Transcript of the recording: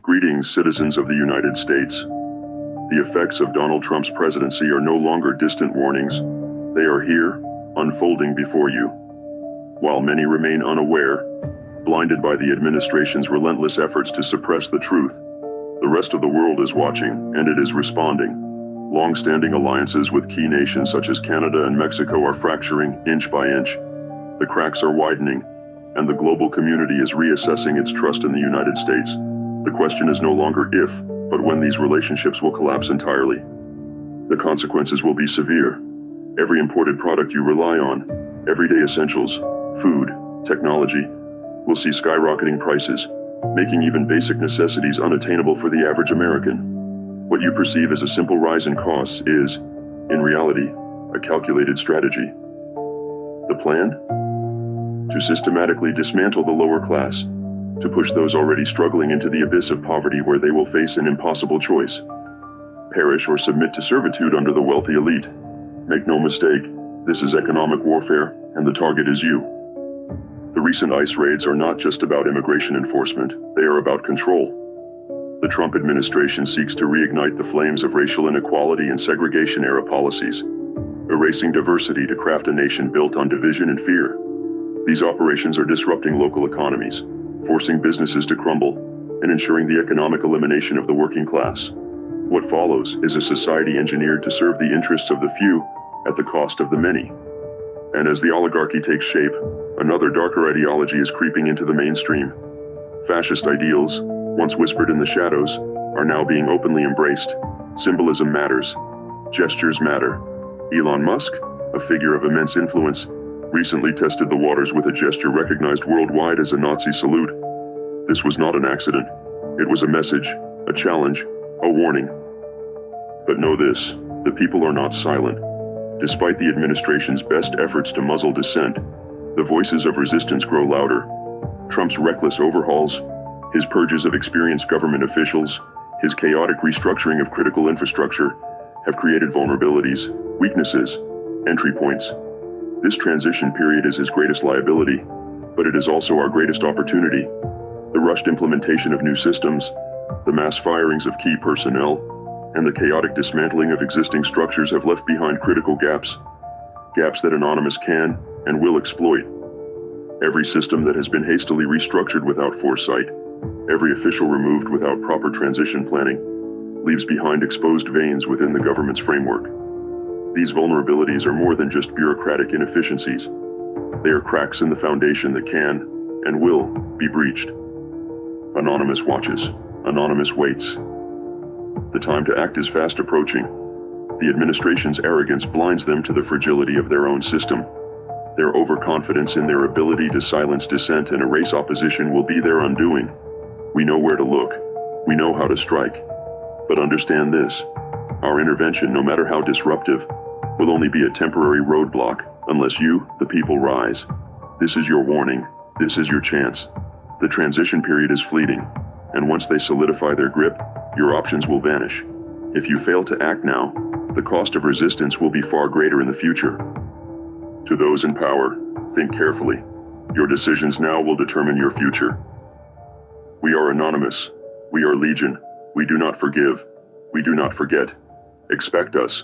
Greetings, citizens of the United States. The effects of Donald Trump's presidency are no longer distant warnings. They are here, unfolding before you. While many remain unaware, blinded by the administration's relentless efforts to suppress the truth, the rest of the world is watching, and it is responding. Long-standing alliances with key nations such as Canada and Mexico are fracturing inch by inch. The cracks are widening, and the global community is reassessing its trust in the United States. The question is no longer if, but when these relationships will collapse entirely. The consequences will be severe. Every imported product you rely on, everyday essentials, food, technology, will see skyrocketing prices, making even basic necessities unattainable for the average American. What you perceive as a simple rise in costs is, in reality, a calculated strategy. The plan? To systematically dismantle the lower class, to push those already struggling into the abyss of poverty where they will face an impossible choice. Perish or submit to servitude under the wealthy elite. Make no mistake, this is economic warfare, and the target is you. The recent ICE raids are not just about immigration enforcement, they are about control. The Trump administration seeks to reignite the flames of racial inequality and segregation-era policies, erasing diversity to craft a nation built on division and fear. These operations are disrupting local economies, forcing businesses to crumble, and ensuring the economic elimination of the working class. What follows is a society engineered to serve the interests of the few at the cost of the many. And as the oligarchy takes shape, another darker ideology is creeping into the mainstream. Fascist ideals, once whispered in the shadows, are now being openly embraced. Symbolism matters. Gestures matter. Elon Musk, a figure of immense influence, recently tested the waters with a gesture recognized worldwide as a Nazi salute. This was not an accident. It was a message, a challenge, a warning. But know this, the people are not silent. Despite the administration's best efforts to muzzle dissent, the voices of resistance grow louder. Trump's reckless overhauls, his purges of experienced government officials, his chaotic restructuring of critical infrastructure have created vulnerabilities, weaknesses, entry points. This transition period is his greatest liability, but it is also our greatest opportunity. The rushed implementation of new systems, the mass firings of key personnel, and the chaotic dismantling of existing structures have left behind critical gaps that Anonymous can and will exploit. Every system that has been hastily restructured without foresight, every official removed without proper transition planning, leaves behind exposed veins within the government's framework. These vulnerabilities are more than just bureaucratic inefficiencies. They are cracks in the foundation that can, and will, be breached. Anonymous watches. Anonymous waits. The time to act is fast approaching. The administration's arrogance blinds them to the fragility of their own system. Their overconfidence in their ability to silence dissent and erase opposition will be their undoing. We know where to look. We know how to strike. But understand this. Our intervention, no matter how disruptive, will only be a temporary roadblock unless you, the people, rise. This is your warning. This is your chance. The transition period is fleeting, and once they solidify their grip, your options will vanish. If you fail to act now, the cost of resistance will be far greater in the future. To those in power, think carefully. Your decisions now will determine your future. We are Anonymous. We are Legion. We do not forgive. We do not forget. Expect us.